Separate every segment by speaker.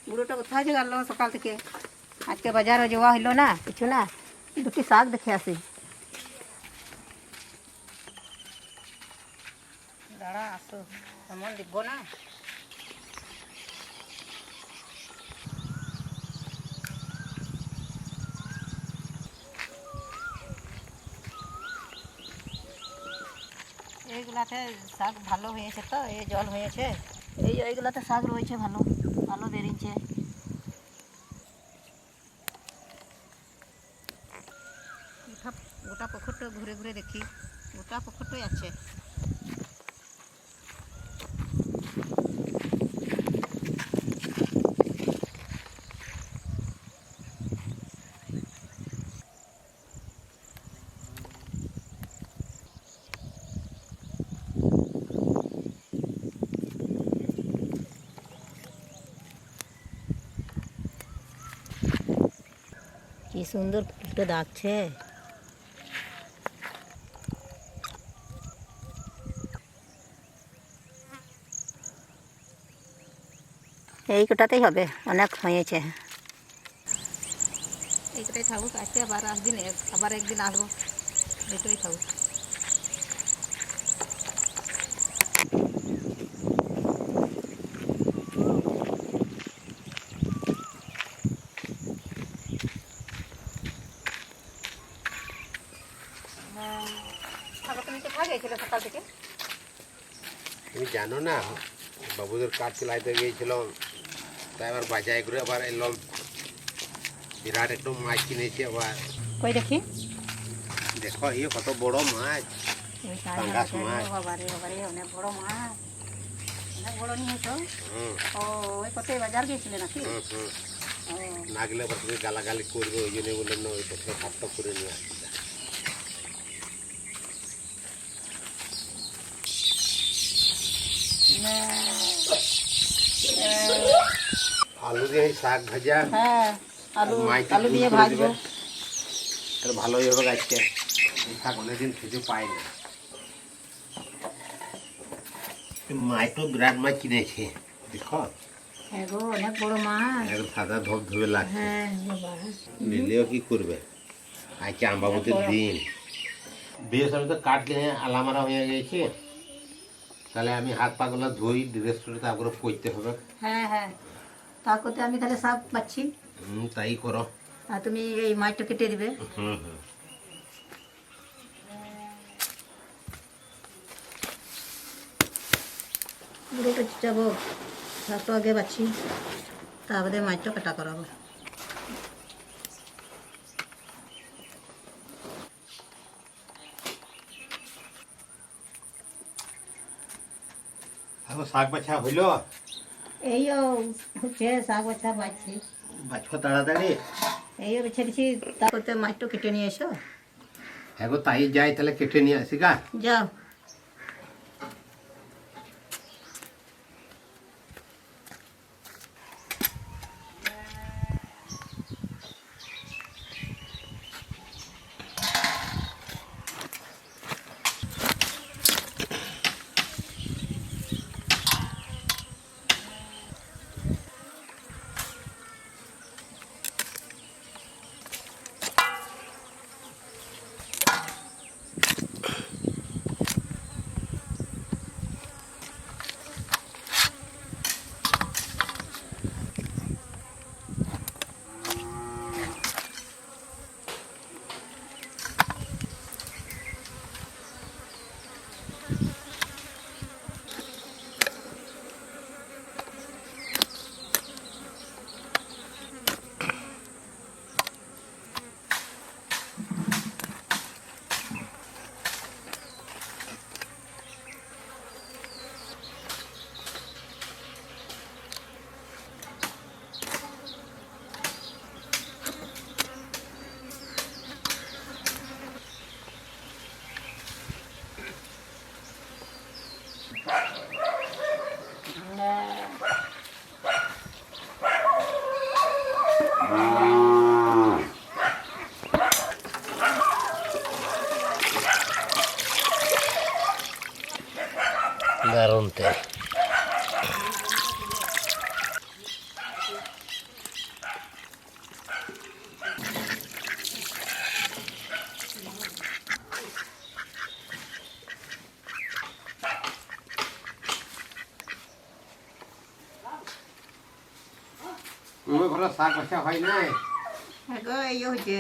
Speaker 1: বুড়োটা কোথায় যে গেল সকাল থেকে? আজকে বাজারে যাওয়া হইলো না, কিছু না, দুটি শাক দেখে আসি। দাঁড়া আসো, এমন দিব না। এইগুলাতে শাক ভালো হয়েছে, তো এই জল হয়েছে, এইগুলাতে শাক রয়েছে, ভালো ভালো বেরিয়েছে। গোটা পুকুরটা ঘুরে ঘুরে দেখি, গোটা পুকুরটাই আছে। কি সুন্দর ফুলটা ডাকছে। এই কটাতেই হবে, অনেক হয়েছে। এই কটাই থাকুক, আজকে আবার আসদিন আবার একদিন আসবো, এটাই থাকুক। সকাল থেকে
Speaker 2: তুমি জানো না, বাবুদের কাঠ চলাইতে গিয়েছিলাম, তাই আবার বাজারে করে আবার এলাম। বিরাট একটু মাছ কিনেছি আবার।
Speaker 1: কই দেখি,
Speaker 2: দেখো এই কত বড় মাছ, পাঙ্গাস মাছ।
Speaker 1: অনেক বড় মাছ, অনেক বড় নিয়েছো। ও ওই কত বাজার গিয়েছিলে নাকি?
Speaker 2: না গেলে আবার তুমি গালাগালি করবে, ওই জন্য বললেন না, ওই প্রথমে ভাতটা করে নিয়ে আসি। আলু দিয়ে শাক ভাজা,
Speaker 1: হ্যাঁ আলু দিয়ে ভাজবো,
Speaker 2: ভালোই হবে। আজকে শাক অনেকদিন খেতে পাই না। মাছ তো বিরাট মাছ কিনেছে, দেখো।
Speaker 1: হ্যাঁ গো, অনেক বড় মাছ,
Speaker 2: একদম সাদা ধপ ধবে লাগছে।
Speaker 1: হ্যাঁ
Speaker 2: নিলেও কি করবে, আজকে আম্বাবতীর দিন। বেশ, আমি তো কাঠ কিনে আলামারা হয়ে গেছি, তাহলে আমি হাত পাগুলো ধুই, ড্রেসটা তারপরে পরতে হবে।
Speaker 1: হ্যাঁ হ্যাঁ, তা করতে আমি তাহলে শাক পাচ্ছি।
Speaker 2: তাই করো।
Speaker 1: আর তুমি এই মাছটা কেটে দিবে। বুড়োটা যাবো, শাকটা আগে বাচ্ছি, তারপরে মাছটা কাটা করাবো।
Speaker 2: শাক বাছা হইল,
Speaker 1: এইও হচ্ছে শাক বাছা বাচ্ছি।
Speaker 2: বাছো তাড়াতাড়ি।
Speaker 1: এইও বেছে দিচ্ছি, তা করতে মাছটা কেটে নিয়ে এসো।
Speaker 2: হ্যাঁ গো, তাই যাই, তাহলে কেটে নিয়ে আসি গা।
Speaker 1: যাও।
Speaker 2: দারুণ তেল। ঘরে শাক বাছা হয় নাই?
Speaker 1: এই হচ্ছে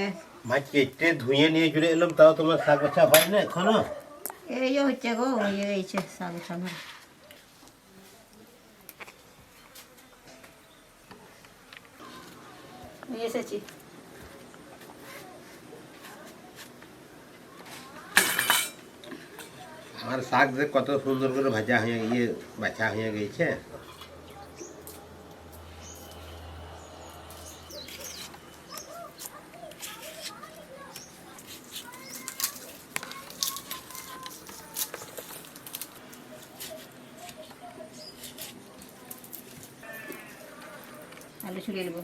Speaker 2: মাছ কেটে ধুয়ে নিয়ে চলে এলাম, তাও তোমার শাক বাছা হয় না এখনো?
Speaker 1: এই হচ্ছে গো, হয়ে গেছে শাক আমার। নিয়ে এসেছি।
Speaker 2: আমার শাক যে কত সুন্দর করে ভাজা হয়ে বাছা হয়ে গেছে।
Speaker 1: আলু ছুলিয়ে নেবো।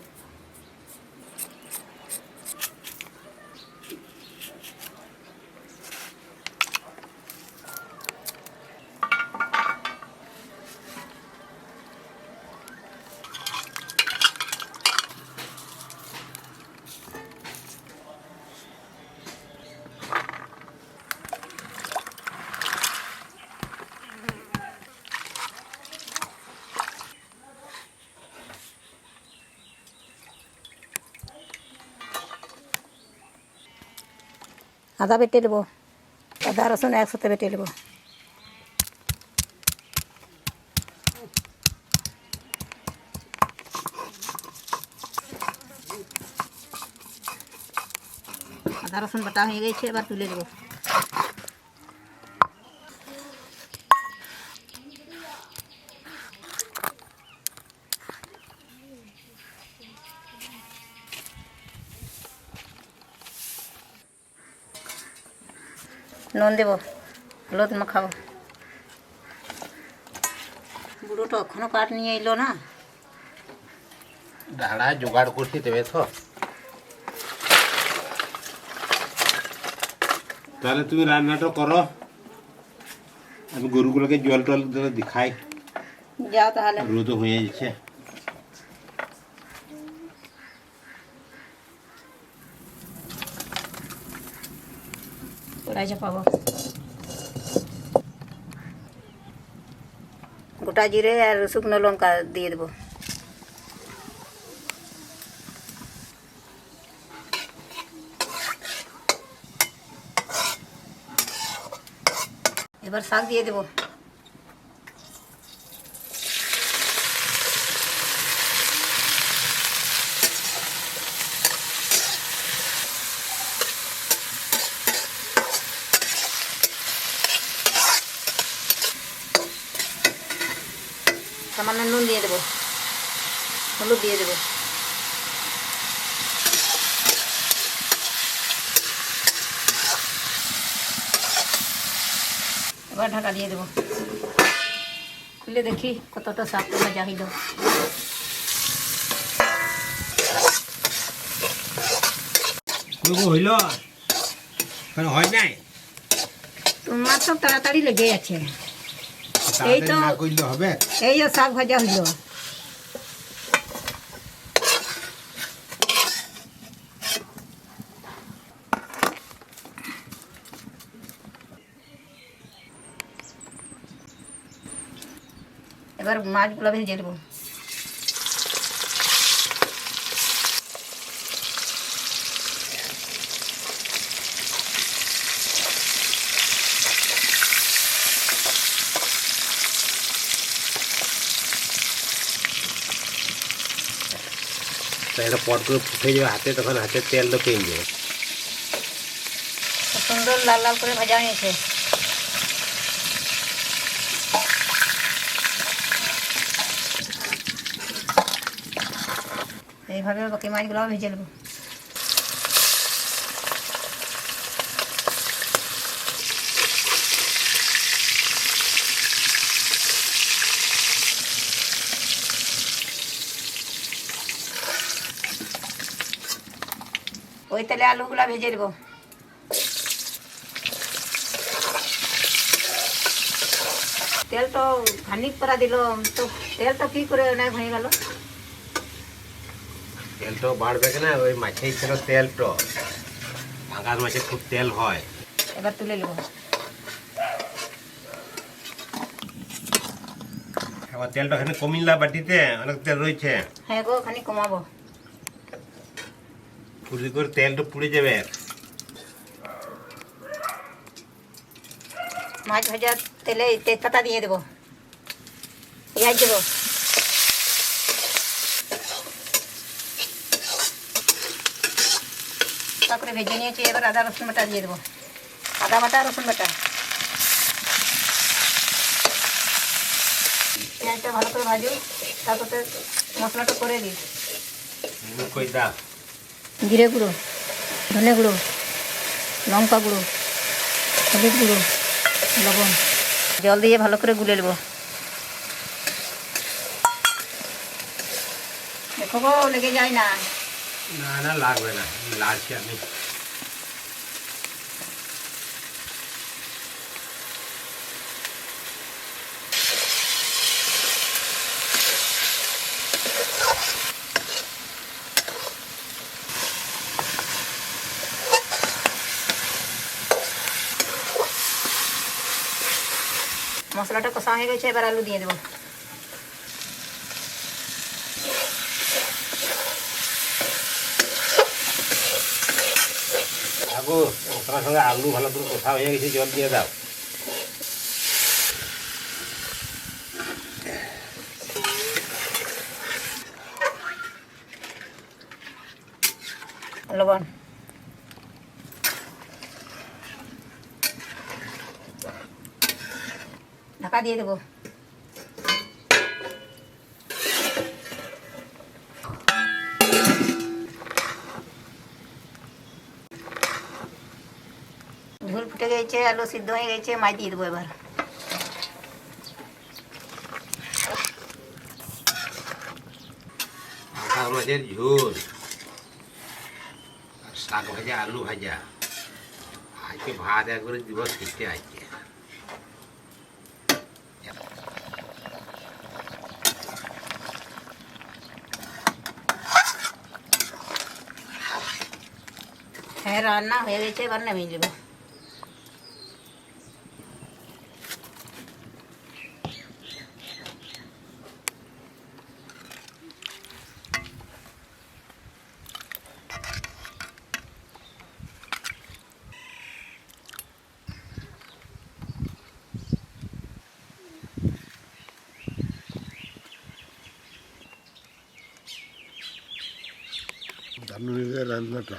Speaker 1: আদা বেটে নেবো, আদা রসুন একসাথে বেটে নেবো। আদা রসুন বাটা হয়ে গেছে, এবার তুলে দেবো। নুন দেবো, হলুদ মাখাবো। বুড়োটা এখনো কাঠ নিয়ে এলো না।
Speaker 2: দাঁড়া জোগাড় করছি দেবে তো। তাহলে তুমি রান্নাটা করো, আমি গরুগুলোকে জল টল দেখাই।
Speaker 1: যাও তাহলে।
Speaker 2: রোদ হয়ে যাচ্ছে।
Speaker 1: কড়াই চাপাবো। গোটা জিরে আর শুকনো লঙ্কা দিয়ে দেবো। এবার শাক দিয়ে দেবো। সামান্য নুন দিয়ে দেবো, হলুদ দিয়ে দেবো। এবার ঢাকা দিয়ে দেবো। খুলে দেখি কতটা শাকটা ভাজা হইল।
Speaker 2: হইল হয় নাই?
Speaker 1: তোমার সব তাড়াতাড়ি লেগে আছে। এই তো
Speaker 2: হবে।
Speaker 1: এই শাক ভাজা হইল। এবার মাছগুলো ভেজে দেবো।
Speaker 2: এটা পট করে ফুটে যাবে হাতে, তখন হাতের তেলটা পেয়ে যাবে।
Speaker 1: সুন্দর লাল লাল করে ভাজা হয়েছে। এইভাবে বাকি মাছগুলো ভেজে নেবো। ওই তেলে আলুগুলো ভেজে দেবো। তেল তো খানিক করা দিল, তো তেল তো কি করে অনেক হয়ে গেল।
Speaker 2: তেলটাও বাড়বে না, ওই মাছেই ছিল তেলটা, পাঙ্গাস মাছে খুব তেল হয়।
Speaker 1: এবার তুলে নেব।
Speaker 2: আবার তেলটা এখানে কমিলা বাটিতে অনেক তেল রয়েছে।
Speaker 1: হ্যাঁ গো, খানিক কমাবো।
Speaker 2: পুরি করে তেলটা পুড়ে যাবে।
Speaker 1: মাছ ভাজার তেলে তেজপাতা দিয়ে দেবো, পেঁয়াজ দেবো, তারপরে ভেজে নিয়েছি। এবার আদা রসুন বাটা দিয়ে দেবো, আদা বাটা রসুন বাটা। পেঁয়াজটা ভালো করে ভাজু, তারপরে মশলাটা করে দিই। জিরে গুঁড়ো, ধনে গুঁড়ো, লঙ্কা গুঁড়ো, হলুদ গুঁড়ো, লবণ, জল দিয়ে ভালো করে গুলে নেবো। দেখো গো, লেগে যায় না।
Speaker 2: না না, লাগবে না, লাগছে আমি।
Speaker 1: মশলাটা কষা হয়ে গেছে, এবার আলু দিয়ে দেবো।
Speaker 2: আগো মশলার সঙ্গে আলু ভালো করে কষা হয়ে গেছে, জল দিয়ে দাও।
Speaker 1: লবণ, ঢাকা দিয়ে দেবো। ঝোল ফুটে গেছে, আলু সিদ্ধ হয়ে গেছে, মাছ দিয়ে দেবো এবার।
Speaker 2: পাঙ্গাস মাছের ঝোল আর শাক ভাজা, আলু ভাজা। আজকে ভাত একবারে দিব খেতে। আজকে
Speaker 1: হ্যাঁ, রান্না হয়ে গেছে, এবার নামিয়ে দেবো।
Speaker 2: দারুণ রান্নাটা।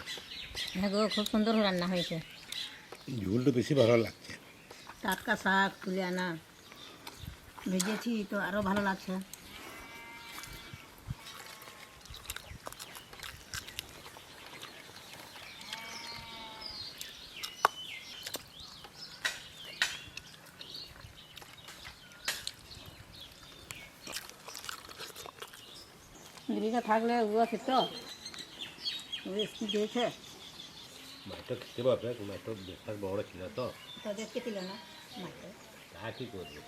Speaker 1: হ্যাঁ গো, খুব সুন্দর রান্না হয়েছে।
Speaker 2: ঝোলটা বেশি ভালো লাগছে।
Speaker 1: টাটকা শাক তুলে আনা, ভেজেছি তো আরও ভালো লাগছে। দিদিটা থাকলে ওগুলো খেত, দিয়েছে
Speaker 2: মাছটা খেতে পারবে, মাছটা বেশ বড় ছিল তো।
Speaker 1: তো দেখতে ছিল না মাছটা।
Speaker 2: তা কি করবে।